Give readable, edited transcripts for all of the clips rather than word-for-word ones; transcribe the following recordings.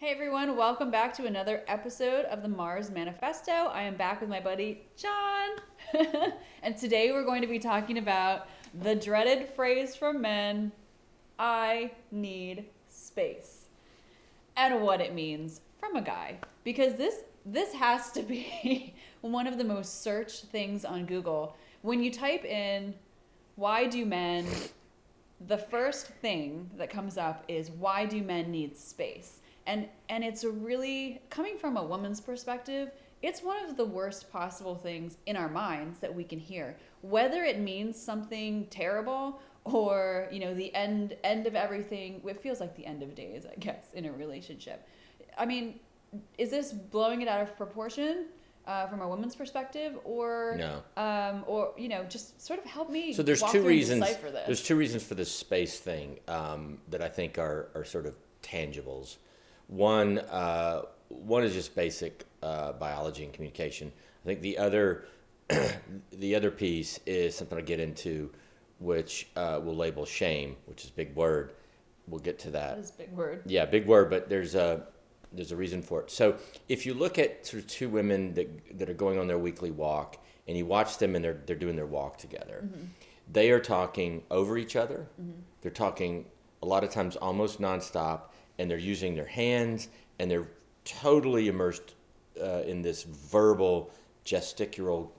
Hey everyone, welcome back to another episode of the Mars Manifesto. I am back with my buddy John. And today we're going to be talking about the dreaded phrase from men, I need space. And what it means from a guy. Because this has to be one of the most searched things on Google. When you type in why do men, the first thing that comes up is why do men need space? And it's a really, coming from a woman's perspective, it's one of the worst possible things in our minds that we can hear. Whether it means something terrible or, the end of everything, it feels like the end of days, I guess, in a relationship. I mean, is this blowing it out of proportion from a woman's perspective, or no, just sort of help me? So there's walk two through and reasons. decipher this. There's two reasons for this space thing that I think are sort of tangibles. One is just basic biology and communication. I think the other piece is something I'll get into, which we'll label shame, which is a big word. We'll get to that. That is a big word. Yeah, big word, but there's a reason for it. So if you look at sort of two women that are going on their weekly walk, and you watch them and they're doing their walk together, mm-hmm. They are talking over each other. Mm-hmm. They're talking a lot of times almost nonstop. And they're using their hands, and they're totally immersed in this verbal, gesticular,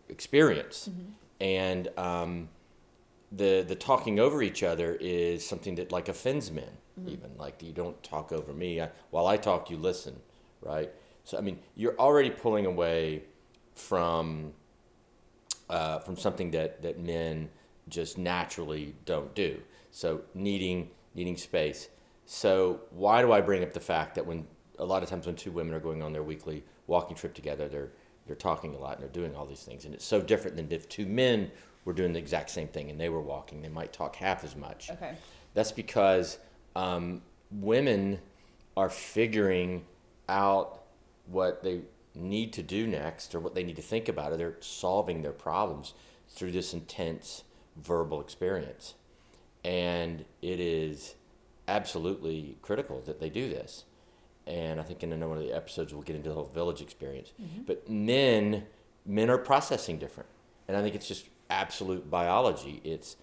experience. Mm-hmm. And the talking over each other is something that like offends men. Mm-hmm. Even like, you don't talk over me. While I talk, you listen, right? So I mean, you're already pulling away from something that men just naturally don't do. So needing space. So why do I bring up the fact that when a lot of times when two women are going on their weekly walking trip together, they're talking a lot and they're doing all these things, and it's so different than if two men were doing the exact same thing and they were walking, they might talk half as much. Okay. That's because women are figuring out what they need to do next or what they need to think about, or they're solving their problems through this intense verbal experience. And it is absolutely critical that they do this. And I think in one of the episodes we'll get into the whole village experience. Mm-hmm. But men are processing different. And I think it's just absolute biology. It's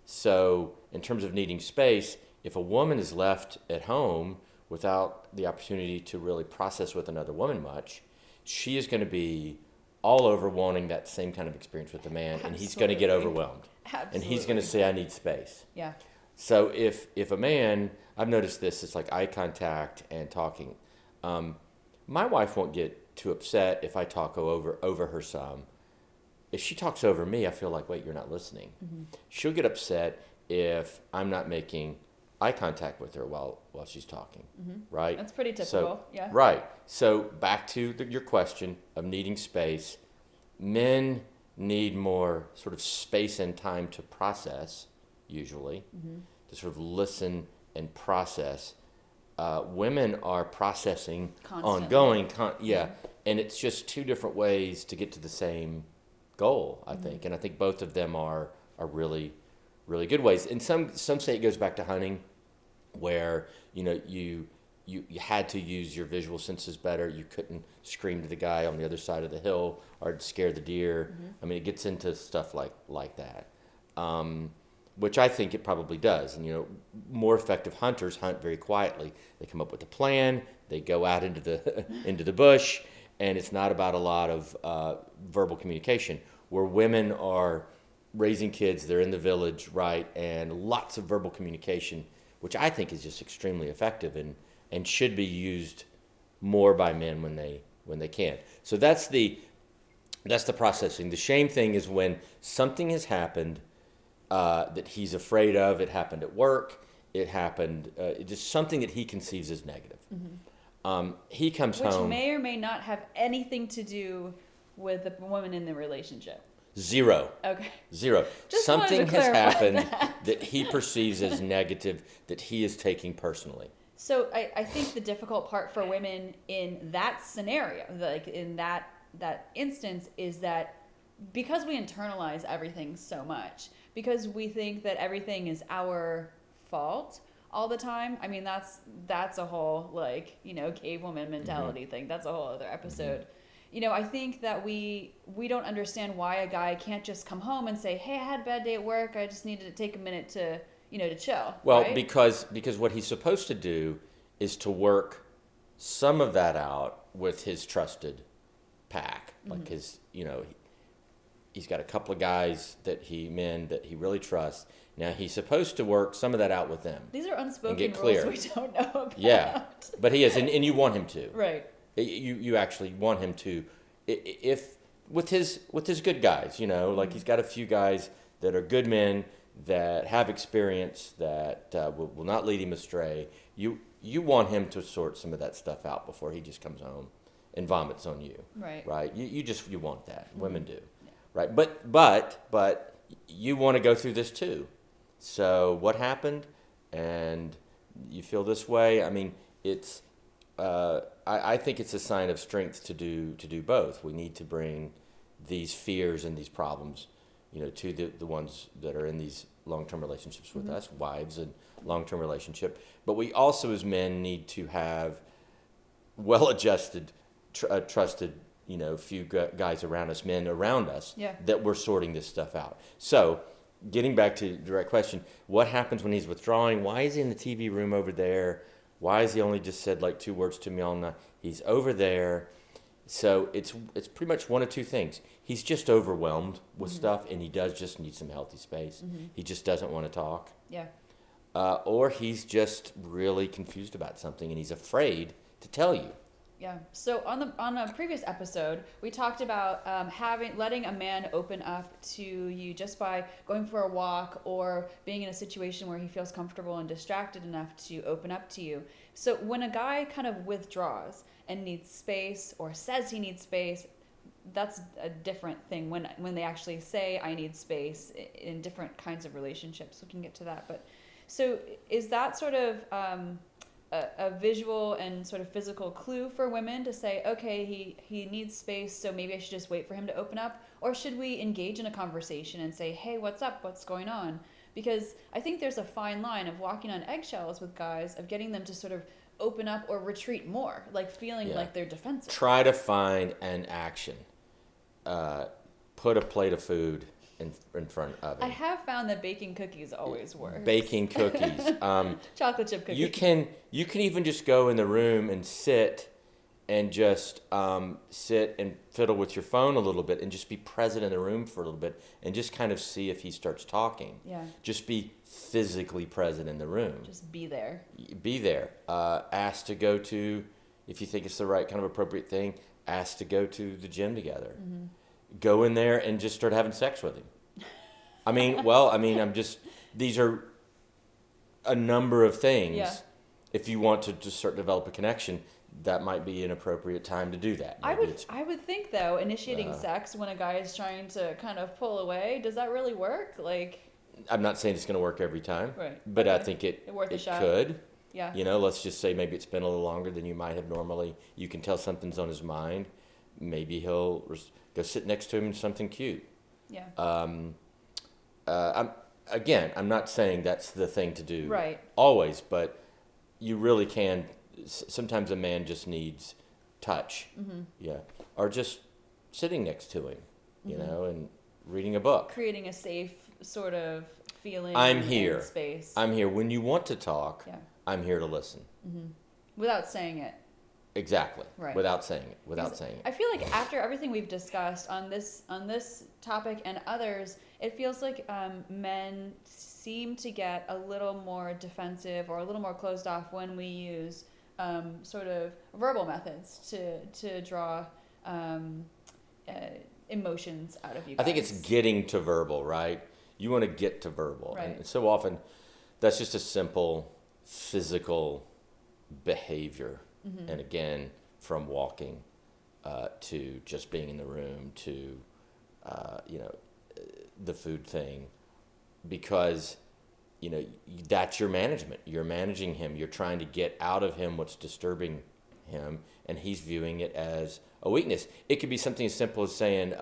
so in terms of needing space, if a woman is left at home without the opportunity to really process with another woman much, she is going to be all over wanting that same kind of experience with the man. Absolutely. And he's going to get overwhelmed. Absolutely. And he's going to say, I need space. Yeah. So if a man, I've noticed this, it's like eye contact and talking. My wife won't get too upset if I talk over her some. If she talks over me, I feel like, wait, you're not listening. Mm-hmm. She'll get upset if I'm not making eye contact with her while she's talking, mm-hmm. Right? That's pretty typical, so, yeah. Right. So back to your question of needing space. Men need more sort of space and time to process, usually, mm-hmm. to sort of listen and process. Women are processing constantly. Ongoing, mm-hmm. And it's just two different ways to get to the same goal, I mm-hmm. think. And I think both of them are really, really good ways. And some say it goes back to hunting, where you had to use your visual senses better. You couldn't scream to the guy on the other side of the hill or scare the deer. Mm-hmm. I mean, it gets into stuff like that, which I think it probably does. And more effective hunters hunt very quietly. They come up with a plan. They go out into the bush, and it's not about a lot of verbal communication. Where women are raising kids, they're in the village, right, and lots of verbal communication, which I think is just extremely effective and should be used more by men when they can. So that's the processing. The shame thing is when something has happened that he's afraid of. It happened at work. It happened just something that he conceives as negative. Mm-hmm. He comes home. Which may or may not have anything to do with the woman in the relationship. Zero. Okay. Zero. Just something has happened that he perceives as negative that he is taking personally. So I think the difficult part for women in that scenario, like in that instance, is that because we internalize everything so much, because we think that everything is our fault, all the time. I mean, that's a whole, like, cave woman mentality thing. That's a whole other episode. I think that we don't understand why a guy can't just come home and say, hey, I had a bad day at work. I just needed to take a minute to, to chill. Well, right? because what he's supposed to do is to work some of that out with his trusted pack. Like his, he's got a couple of guys men that he really trusts. Now he's supposed to work some of that out with them. These are unspoken get rules clear. we don't know about. Yeah, but he is, and you want him to. Right. You actually want him to, if with his good guys, like he's got a few guys that are good men that have experience that will not lead him astray. You want him to sort some of that stuff out before he just comes home and vomits on you. Right. Right. You want that. Women do. Yeah. Right. But you want to go through this too. So what happened? And you feel this way. I mean, it's. I think it's a sign of strength to do both. We need to bring these fears and these problems, to the ones that are in these long-term relationships with us, wives and long-term relationship. But we also, as men, need to have well-adjusted, trusted, few guys around us, men around us, that we're sorting this stuff out. So, getting back to the direct question, what happens when he's withdrawing? Why is he in the TV room over there? Why has he only just said like 2 words to me all night? He's over there. So it's pretty much one of two things. He's just overwhelmed with stuff, and he does just need some healthy space. He just doesn't want to talk. Yeah. Or he's just really confused about something, and he's afraid to tell you. Yeah. So on a previous episode, we talked about letting a man open up to you just by going for a walk or being in a situation where he feels comfortable and distracted enough to open up to you. So when a guy kind of withdraws and needs space or says he needs space, that's a different thing when they actually say I need space in different kinds of relationships. We can get to that. But so is that sort of a visual and sort of physical clue for women to say, okay, he needs space, so maybe I should just wait for him to open up? Or should we engage in a conversation and say, hey, what's up? What's going on? Because I think there's a fine line of walking on eggshells with guys, of getting them to sort of open up or retreat more, like feeling like they're defensive. Try to find an action. Put a plate of food in front of him. I have found that baking cookies always work. Baking cookies. Chocolate chip cookies. You can even just go in the room and sit and just sit and fiddle with your phone a little bit and just be present in the room for a little bit and just kind of see if he starts talking. Yeah. Just be physically present in the room. Just be there. Be there. Ask to go to, if you think it's the right kind of appropriate thing, ask to go to the gym together. Go in there and just start having sex with him. These are a number of things. Yeah. If you want to just start to develop a connection, that might be an appropriate time to do that. I would think, though, initiating sex when a guy is trying to kind of pull away, does that really work? Like, I'm not saying it's going to work every time, right? But okay. I think it shot. could. Yeah. Let's just say maybe it's been a little longer than you might have normally. You can tell something's on his mind. Maybe he'll go sit next to him in something cute. Yeah. I'm not saying that's the thing to do. Right. Always, but you really can. Sometimes a man just needs touch. Yeah. Or just sitting next to him, and reading a book. Creating a safe sort of feeling. I'm here. In space. I'm here. When you want to talk, I'm here to listen. Without saying it. Exactly. Right. Without saying it. I feel like after everything we've discussed on this topic and others, it feels like men seem to get a little more defensive or a little more closed off when we use sort of verbal methods to draw emotions out of you guys. I think it's getting to verbal, right? You want to get to verbal. Right. And so often that's just a simple physical behavior. And again, from walking to just being in the room to, the food thing, because, that's your management. You're managing him. You're trying to get out of him what's disturbing him, and he's viewing it as a weakness. It could be something as simple as saying,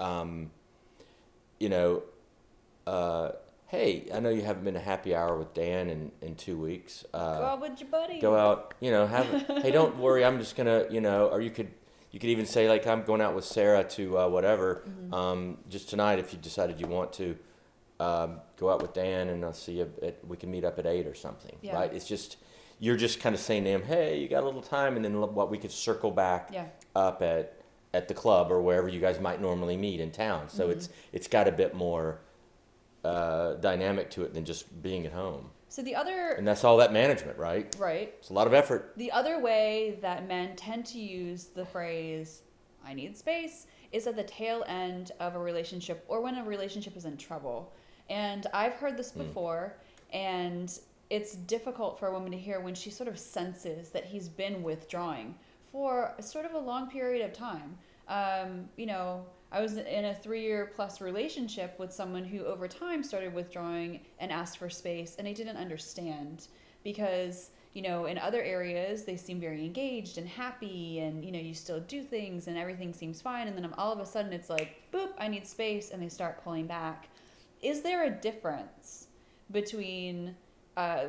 hey, I know you haven't been to happy hour with Dan in 2 weeks. Go out with your buddy. Go out, hey, don't worry, I'm just gonna, or you could even say, like, I'm going out with Sarah to whatever, just tonight if you decided you want to. Go out with Dan and I'll see you we can meet up at 8 or something, right? It's just, you're just kind of saying to him, hey, you got a little time, and then what we could circle back up at the club or wherever you guys might normally meet in town. So it's got a bit more dynamic to it than just being at home. So the other... And that's all that management, right? Right. It's a lot of effort. The other way that men tend to use the phrase, I need space, is at the tail end of a relationship or when a relationship is in trouble. And I've heard this before, and it's difficult for a woman to hear when she sort of senses that he's been withdrawing for sort of a long period of time. I was in a 3-year plus relationship with someone who over time started withdrawing and asked for space, and I didn't understand because, in other areas they seem very engaged and happy and, you still do things and everything seems fine, and then all of a sudden it's like, boop, I need space, and they start pulling back. Is there a difference between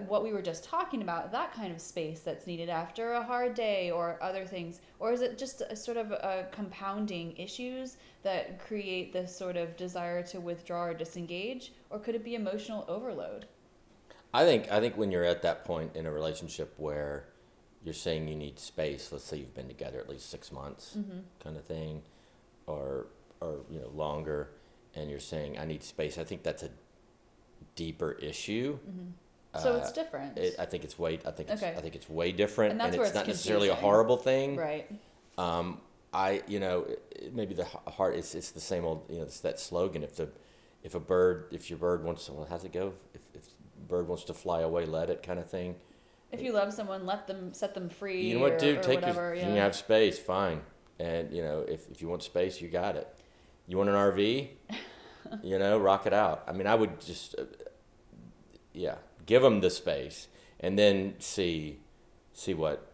what we were just talking about, that kind of space that's needed after a hard day or other things? Or is it just a sort of compounding issues that create this sort of desire to withdraw or disengage? Or could it be emotional overload? I think when you're at that point in a relationship where you're saying you need space, let's say you've been together at least 6 months, kind of thing, or longer, and you're saying I need space, I think that's a deeper issue. So it's different. I think it's way different, and it's not necessarily a horrible thing. Right. Maybe the heart it's the same old, it's that slogan. If your bird wants to, how's it go? If bird wants to fly away, let it, kind of thing. If you love someone, set them free. You know what, dude? Take whatever, you can have space, fine. And if you want space, you got it. You want an RV? Rock it out. I mean, I would just, give them the space, and then see what,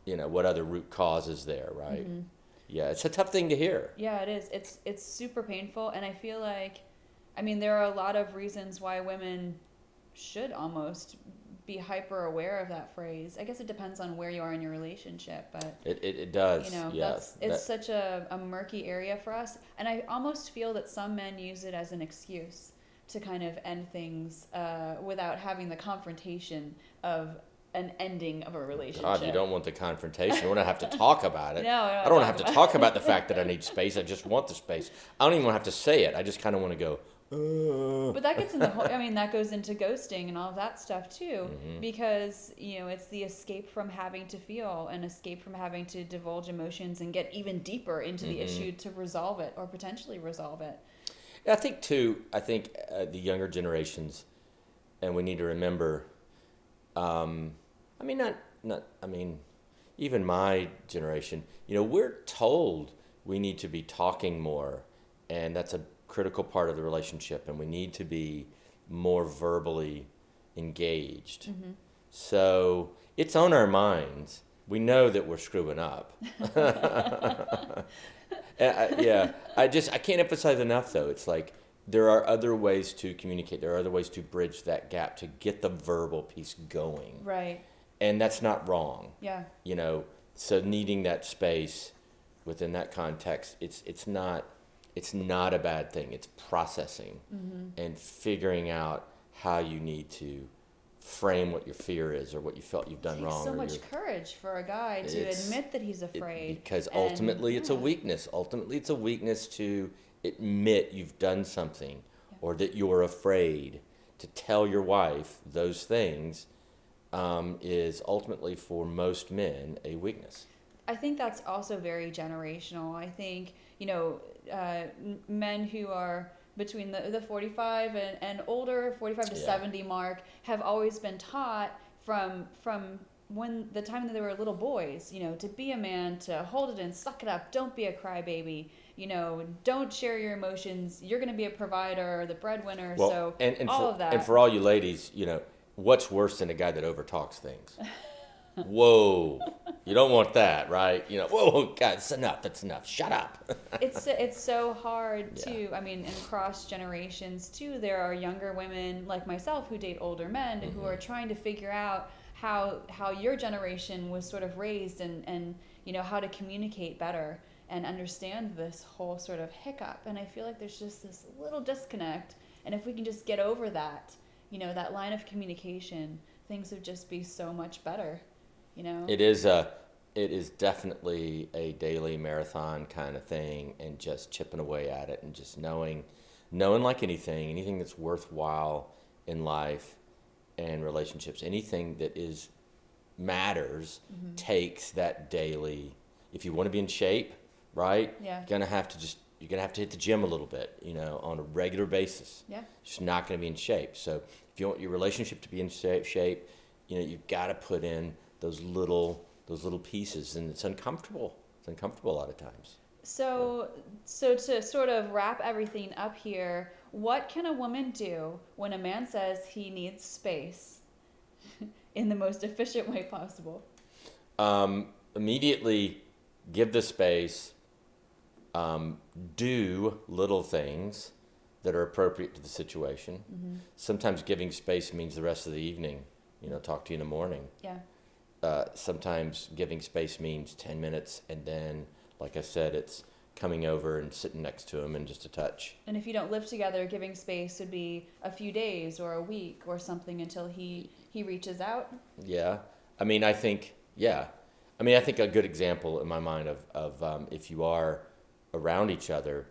what other root cause is there, right? Yeah, it's a tough thing to hear. Yeah, it is. It's super painful, and I feel like, there are a lot of reasons why women should almost be hyper aware of that phrase. I guess it depends on where you are in your relationship, but it does. It's such a murky area for us, and I almost feel that some men use it as an excuse to kind of end things without having the confrontation of an ending of a relationship. God, you don't want the confrontation. You want to have to talk about it. No, I don't want to have to talk about the fact that I need space. I just want the space. I don't even want to have to say it. I just kind of want to go, But that gets in the whole, that goes into ghosting and all of that stuff too, because, it's the escape from having to feel and escape from having to divulge emotions and get even deeper into the issue to resolve it or potentially resolve it. I think too, the younger generations, and we need to remember, even my generation, we're told we need to be talking more, and that's a critical part of the relationship, and we need to be more verbally engaged. So it's on our minds. We know that we're screwing up. I can't emphasize enough, though. It's like there are other ways to communicate. There are other ways to bridge that gap, to get the verbal piece going. Right. And that's not wrong. Yeah. So needing that space within that context, it's not a bad thing. It's processing and figuring out how you need to frame what your fear is or what you felt you've done wrong. It takes so much courage for a guy to admit that he's afraid. Because ultimately it's a weakness. Ultimately it's a weakness to admit you've done something or that you're afraid. To tell your wife those things is ultimately, for most men, a weakness. I think that's also very generational. I think, men who are between the 45 and older, 45 to 70 mark, have always been taught from when the time that they were little boys, to be a man, to hold it in, suck it up, don't be a crybaby, don't share your emotions, you're going to be a provider, the breadwinner, and all for, of that. And for all you ladies, what's worse than a guy that overtalks things? whoa, you don't want that, right? You know, whoa, God, it's enough, shut up. It's so hard Yeah. too. I mean, in cross generations too, there are younger women like myself who date older men and who are trying to figure out how your generation was sort of raised and how to communicate better and understand this whole sort of hiccup. And I feel like there's just this little disconnect. And if we can just get over that, that line of communication, things would just be so much better. It is definitely a daily marathon kind of thing, and just chipping away at it, and just knowing like anything that's worthwhile in life and relationships, anything that matters takes that daily. If you want to be in shape, right? Yeah. You're gonna have to hit the gym a little bit, on a regular basis. Yeah. Just not gonna be in shape. So if you want your relationship to be in shape, you've got to put in those little pieces, and it's uncomfortable. It's uncomfortable a lot of times. So to sort of wrap everything up here, what can a woman do when a man says he needs space in the most efficient way possible? Immediately give the space. Do little things that are appropriate to the situation. Sometimes giving space means the rest of the evening. Talk to you in the morning. Yeah. Sometimes giving space means 10 minutes, and then, like I said, it's coming over and sitting next to him and just a touch. And if you don't live together, giving space would be a few days or a week or something until he reaches out. Yeah. I think a good example in my mind of if you are around each other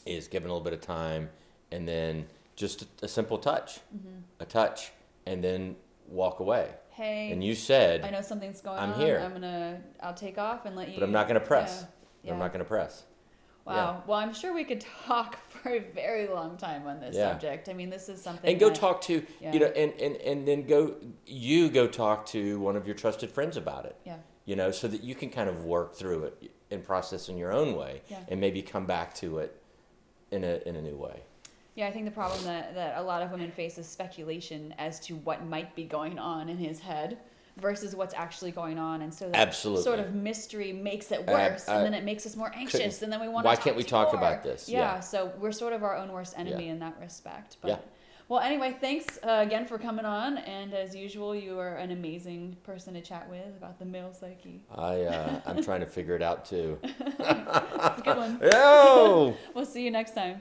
is giving a little bit of time, and then just a simple touch, a touch, and then walk away. Hey, And you said, I know something's going I'm on. here. I'll take off and let you. but I'm not going to press. Yeah. I'm not going to press. Wow. Yeah. Well, I'm sure we could talk for a very long time on this Yeah. subject. I mean, this is something. And go that- talk to, Yeah. and then go talk to one of your trusted friends about it. Yeah. So that you can kind of work through it and process in your own way, Yeah. and maybe come back to it in a new way. Yeah, I think the problem that a lot of women face is speculation as to what might be going on in his head versus what's actually going on, and so that Absolutely. sort of mystery makes it worse, and then it makes us more anxious, and then we want to. Why can't we talk more. about this? Yeah, so we're sort of our own worst enemy in that respect. But Yeah. well, anyway, thanks again for coming on, and as usual, you are an amazing person to chat with about the male psyche. I'm trying to figure it out too. It's a good one. Oh! We'll see you next time.